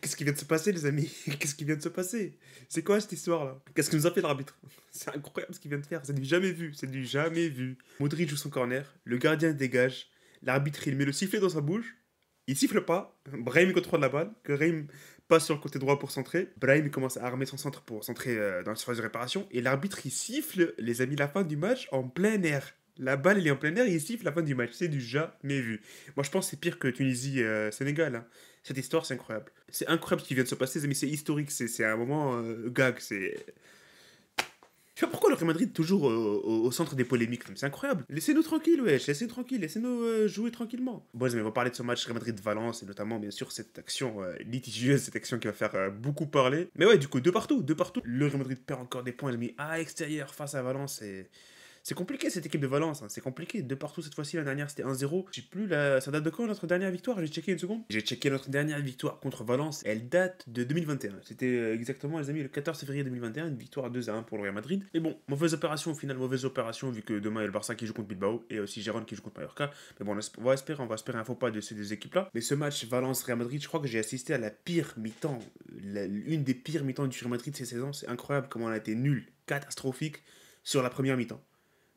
Qu'est-ce qui vient de se passer, les amis? Qu'est-ce qui vient de se passer? C'est quoi cette histoire-là? Qu'est-ce que nous a fait l'arbitre? C'est incroyable ce qu'il vient de faire. C'est du jamais vu. C'est du jamais vu. Modric joue son corner. Le gardien dégage. L'arbitre, il met le sifflet dans sa bouche. Il siffle pas. Brahim contrôle la balle. Que Brahim passe sur le côté droit pour centrer. Brahim il commence à armer son centre pour centrer dans la surface de réparation. Et l'arbitre, il siffle, les amis, la fin du match en plein air. La balle, elle est en plein air et il siffle la fin du match. C'est du jamais vu. Moi, je pense que c'est pire que Tunisie-Sénégal. Hein. Cette histoire, c'est incroyable. C'est incroyable ce qui vient de se passer, mais c'est historique. C'est un moment gag. C'est. Je sais pas pourquoi le Real Madrid est toujours au centre des polémiques. C'est incroyable. Laissez-nous tranquilles, wesh. Laissez-nous tranquilles. Laissez-nous jouer tranquillement. Bon, les amis, on va parler de ce match Real Madrid-Valence et notamment, bien sûr, cette action litigieuse, cette action qui va faire beaucoup parler. Mais ouais, du coup, deux partout, deux partout. Le Real Madrid perd encore des points, les amis, à l'extérieur face à Valence et. C'est compliqué cette équipe de Valence, hein. C'est compliqué. De partout cette fois-ci, la dernière c'était 1-0. Je sais plus, ça date de quand notre dernière victoire? J'ai checké une seconde. J'ai checké notre dernière victoire contre Valence. Elle date de 2021. C'était exactement, les amis, le 14 février 2021, une victoire 2-1 pour le Real Madrid. Mais bon, mauvaise opération au final, mauvaise opération vu que demain il y a le Barça qui joue contre Bilbao et aussi Gérone qui joue contre Mallorca. Mais bon, on va espérer un faux pas de ces deux équipes-là. Mais ce match Valence-Real Madrid, je crois que j'ai assisté à la pire mi-temps, une des pires mi-temps du Real Madrid ces saisons. C'est incroyable comment on a été nul, catastrophique sur la première mi-temps.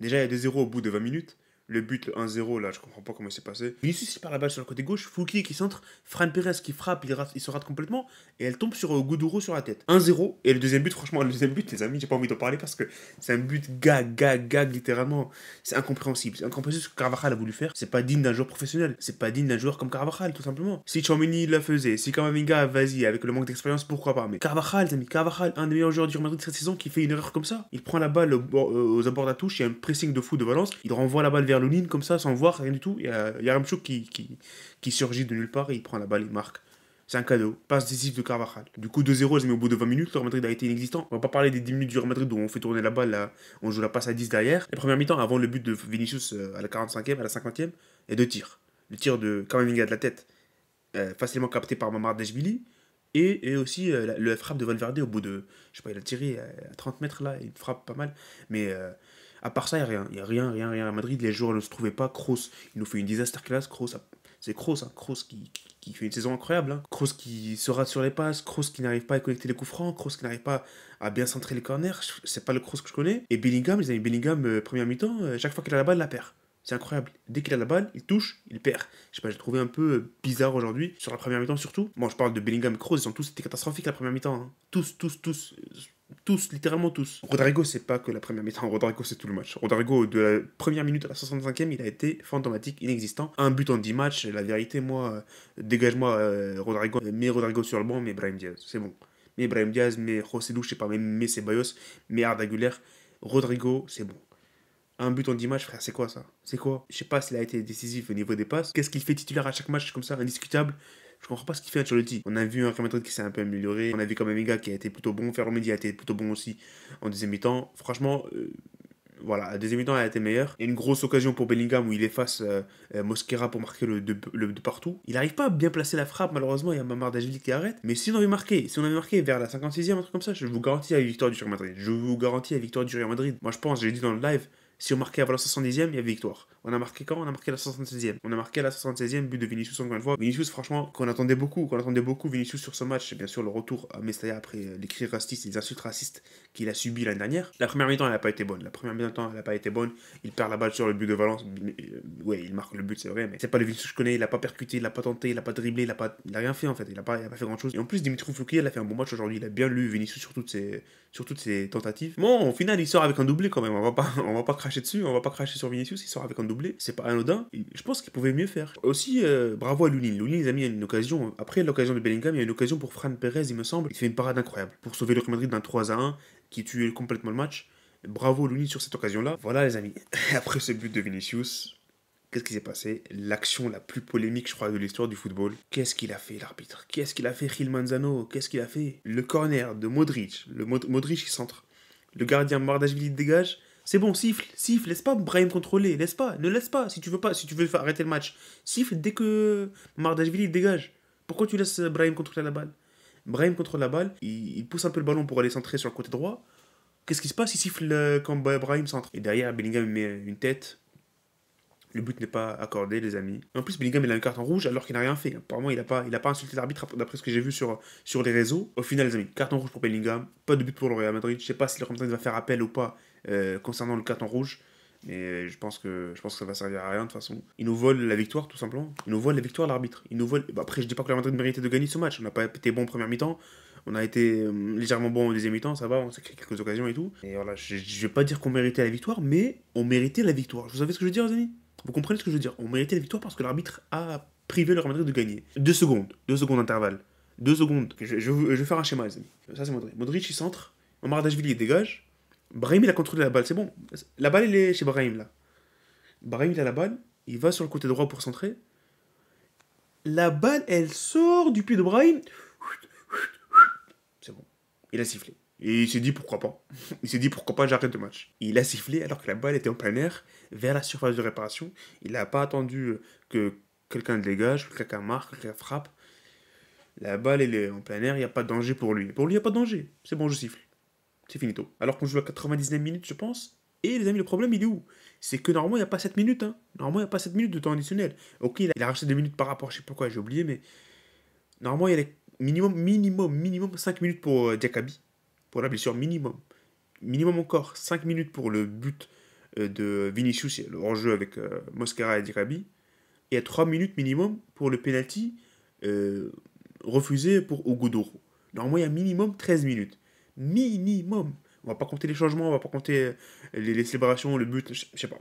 Déjà, il y a 2-0 au bout de 20 minutes. Le but, le 1-0, là, je comprends pas comment il s'est passé. Vinicius, il part la balle sur le côté gauche. Fouki qui centre. Fran Pérez qui frappe, il se rate complètement. Et elle tombe sur Goudouro sur la tête. 1-0. Et le deuxième but, franchement, le deuxième but, les amis, j'ai pas envie d'en parler parce que c'est un but gag, littéralement. C'est incompréhensible. C'est incompréhensible ce que Carvajal a voulu faire. C'est pas digne d'un joueur professionnel. C'est pas digne d'un joueur comme Carvajal, tout simplement. Si Tchouaméni la faisait, si Kamavinga, vas-y, avec le manque d'expérience, pourquoi pas. Mais Carvajal, les amis, Carvajal, un des meilleurs joueurs du Real Madrid cette saison, qui fait une erreur comme ça. Il prend la balle aux abords de la touche, il y a un pressing de fou de Valence. Il renvoie la balle vers le ligne comme ça, sans voir, rien du tout. Il y a Ramchuk qui surgit de nulle part et il prend la balle, il marque. C'est un cadeau. Passe décisif de Carvajal. Du coup, 2-0, ils ont mis au bout de 20 minutes. Le Real Madrid a été inexistant. On va pas parler des 10 minutes du Real Madrid où on fait tourner la balle, là, on joue la passe à 10 derrière. La première mi-temps, avant le but de Vinicius à la 45e, à la 50e, et deux tirs. Le tir de Kamavinga de la tête, facilement capté par Mamardashvili. Et aussi le frappe de Valverde au bout de. Je sais pas, il a tiré à 30 mètres là, il frappe pas mal. Mais à part ça, il n'y a rien. Il n'y a rien. À Madrid, les joueurs ne se trouvaient pas. Kroos, il nous fait une disaster class. C'est Kroos, hein. Kroos qui fait une saison incroyable. Hein. Kroos qui se rate sur les passes. Kroos qui n'arrive pas à connecter les coups francs. Kroos qui n'arrive pas à bien centrer les corners. C'est pas le Kroos que je connais. Et Bellingham, les amis, Bellingham, première mi-temps, chaque fois qu'il a la balle, il la perd. C'est incroyable. Dès qu'il a la balle, il touche, il perd. Je sais pas, j'ai trouvé un peu bizarre aujourd'hui, sur la première mi-temps surtout. Bon, je parle de Bellingham et Kroos, ils ont tous été catastrophiques la première mi-temps. Hein. Tous, littéralement tous. Rodrigo, c'est pas que la première mi-temps, Rodrigo, c'est tout le match. Rodrigo, de la première minute à la 65e, il a été fantomatique, inexistant. Un but en 10 matchs, la vérité, moi, dégage-moi Rodrigo. Mets Rodrigo sur le banc, mais Brahim Diaz, c'est bon. Mets Brahim Diaz, mets José je sais pas, mets Ceballos, mets Arda Güler. Rodrigo, c'est bon. Un but en 10 matchs, frère, c'est quoi ça? C'est quoi? Je sais pas s'il a été décisif au niveau des passes. Qu'est-ce qu'il fait titulaire à chaque match comme ça, indiscutable? Je comprends pas ce qu'il fait Ancelotti. On a vu un Real Madrid qui s'est un peu amélioré. On a vu comme Amiga qui a été plutôt bon. Ferro-Medi a été plutôt bon aussi en deuxième mi-temps. Franchement, voilà, la deuxième mi-temps elle a été meilleure. Il y a une grosse occasion pour Bellingham où il efface Mosquera pour marquer le de partout. Il n'arrive pas à bien placer la frappe, malheureusement. Il y a Mamardashvili qui arrête. Mais si on avait marqué, vers la 56e, un truc comme ça, je vous garantis la victoire du Real Madrid. Je vous garantis la victoire du Real Madrid. Moi, je pense, j'ai dit dans le live. Si on marquait avant la 70e, il y avait victoire. On a marqué quand? On a marqué à la 76e. On a marqué à la 76e, but de Vinicius encore une fois. Vinicius, franchement, qu'on attendait beaucoup Vinicius sur ce match. C'est bien sûr le retour à Mestalla après les cris racistes et les insultes racistes qu'il a subi l'année dernière. La première mi-temps, elle n'a pas été bonne. Il perd la balle sur le but de Valence. Ouais, il marque le but, c'est vrai, mais c'est pas le Vinicius que je connais. Il a pas percuté, il a pas tenté, il a pas dribblé, il a rien fait en fait. Il a pas fait grand chose. Et en plus, Dimitri Fouki, il a fait un bon match aujourd'hui. Il a bien lu Vinicius sur toutes ses tentatives. Bon, au final, il sort avec un doublé quand même. On va pas cracher dessus, on va pas cracher sur Vinicius. Il sort avec un doublé. C'est pas anodin. Je pense qu'il pouvait mieux faire. Aussi, bravo à Lunin. Lunin, les amis, il y a une occasion. Après l'occasion de Bellingham, il y a une occasion pour Fran Pérez, il me semble. Il fait une parade incroyable pour sauver le Real Madrid d'un 3-1 qui tue complètement le match. Bravo Lunin sur cette occasion-là. Voilà, les amis. Après ce but de Vinicius. Qu'est-ce qui s'est passé? L'action la plus polémique, je crois, de l'histoire du football. Qu'est-ce qu'il a fait, l'arbitre? Qu'est-ce qu'il a fait, Gil Manzano? Qu'est-ce qu'il a fait? Le corner de Modric. Modric qui centre. Le gardien Mardashvili dégage. C'est bon, siffle, laisse pas Brahim contrôler, ne laisse pas, si tu veux arrêter le match. Siffle dès que Mardashvili dégage. Pourquoi tu laisses Brahim contrôler la balle? Brahim contrôle la balle, il pousse un peu le ballon pour aller centrer sur le côté droit. Qu'est-ce qui se passe? Il siffle quand Brahim centre. Et derrière, Bellingham met une tête. Le but n'est pas accordé, les amis. En plus, Bellingham, il a une carte en rouge alors qu'il n'a rien fait. Apparemment, il a pas insulté l'arbitre d'après ce que j'ai vu sur les réseaux. Au final, les amis, carton rouge pour Bellingham. Pas de but pour le Real Madrid. Je sais pas si le Real Madrid va faire appel ou pas concernant le carton rouge. Mais je pense que ça va servir à rien de toute façon. Il nous vole la victoire, tout simplement. Il nous vole la victoire, l'arbitre. Il nous vole. Bah, après, je dis pas que le Real Madrid méritait de gagner ce match. On n'a pas été bon en première mi-temps. On a été légèrement bon en deuxième mi-temps, ça va, on s'est créé quelques occasions et tout. Et voilà, je vais pas dire qu'on méritait la victoire, mais on méritait la victoire. Vous savez ce que je veux dire, les amis? Vous comprenez ce que je veux dire? On méritait la victoire parce que l'arbitre a privé le Real Madrid de gagner. 2 secondes d'intervalle. 2 secondes. Je vais faire un schéma, les amis. Ça, c'est Modric. Modric, il centre. Omar Dashvili, il dégage. Brahim, il a contrôlé la balle, c'est bon. La balle, elle est chez Brahim, là. Brahim, il a la balle. Il va sur le côté droit pour centrer. La balle, elle sort du pied de Brahim. C'est bon. Il a sifflé. Et il s'est dit pourquoi pas. Il s'est dit pourquoi pas, j'arrête le match. Il a sifflé alors que la balle était en plein air, vers la surface de réparation. Il n'a pas attendu que quelqu'un le dégage, que quelqu'un marque, que quelqu'un frappe. La balle, elle est en plein air, il n'y a pas de danger pour lui. Pour lui, il n'y a pas de danger. C'est bon, je siffle. C'est finito. Alors qu'on joue à 99 minutes, je pense. Et les amis, le problème, il est où? C'est que normalement, il n'y a pas 7 minutes. Hein. Normalement, il n'y a pas 7 minutes de temps additionnel. Ok, il a racheté 2 minutes par rapport, je sais pas quoi, j'ai oublié, mais normalement, il y a minimum 5 minutes pour Diakabi. Pour la blessure, minimum. Minimum encore 5 minutes pour le but de Vinicius, le hors-jeu avec Mosquera et Diakabi. Et il y a 3 minutes minimum pour le penalty refusé pour Ogodoro. Normalement, il y a minimum 13 minutes. Minimum. On va pas compter les changements, on va pas compter les célébrations, le but, je sais pas.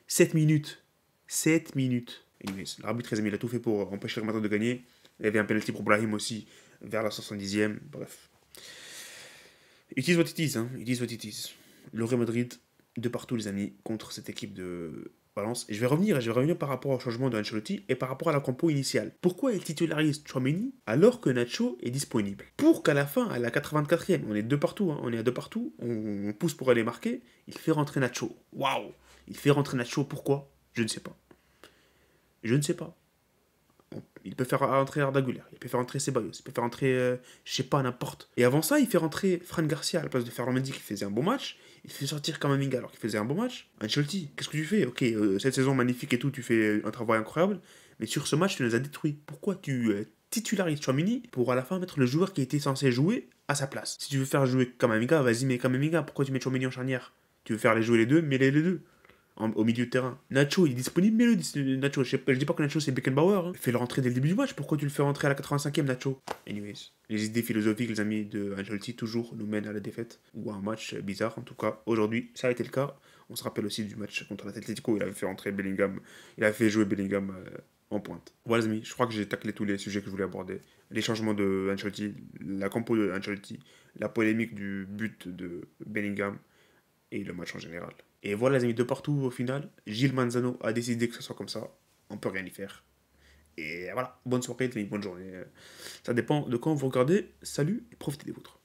7 minutes. 7 minutes. Anyways, l'arbitre, les amis, il a tout fait pour empêcher le Madrid de gagner. Il y avait un penalty pour Brahim aussi, vers la 70e. Bref. It is what it is, hein. It is what it is. Le Real Madrid, de partout, les amis, contre cette équipe de Valence. Et je vais revenir par rapport au changement de Ancelotti et par rapport à la compo initiale. Pourquoi il titularise Tchouaméni alors que Nacho est disponible? Pour qu'à la fin, à la 84e, on est deux partout, hein, on est à deux partout, on pousse pour aller marquer, il fait rentrer Nacho. Waouh! Il fait rentrer Nacho, pourquoi? Je ne sais pas. Je ne sais pas. Il peut faire rentrer Arda Güler, il peut faire rentrer Ceballos, il peut faire rentrer, je sais pas, n'importe. Et avant ça, il fait rentrer Fran Garcia à la place de Ferland Mendy qui faisait un bon match. Il fait sortir Kamavinga alors qu'il faisait un bon match. Ancelotti, qu'est-ce que tu fais? Ok, cette saison magnifique et tout, tu fais un travail incroyable. Mais sur ce match, tu nous as détruits. Pourquoi tu titularises Tchouaméni pour à la fin mettre le joueur qui était censé jouer à sa place? Si tu veux faire jouer Kamavinga, vas-y, mets Kamavinga. Pourquoi tu mets Tchouaméni en charnière? Tu veux faire les jouer les deux, mets les deux. Au milieu de terrain. Nacho, il est disponible, mais Nacho, je dis pas que Nacho c'est Beckenbauer. Hein. Fais-le rentrer dès le début du match. Pourquoi tu le fais rentrer à la 85e, Nacho? Anyways, les idées philosophiques, les amis de Ancelotti, toujours nous mènent à la défaite ou à un match bizarre. En tout cas, aujourd'hui, ça a été le cas. On se rappelle aussi du match contre l'Atlético. Il avait fait rentrer Bellingham. Il avait fait jouer Bellingham en pointe. Voilà, les amis, je crois que j'ai taclé tous les sujets que je voulais aborder. Les changements de Ancelotti, la compo de Ancelotti, la polémique du but de Bellingham et le match en général. Et voilà les amis, de partout au final, Gilles Manzano a décidé que ce soit comme ça. On peut rien y faire. Et voilà, bonne soirée les amis, bonne journée. Ça dépend de quand vous regardez. Salut et profitez des vôtres.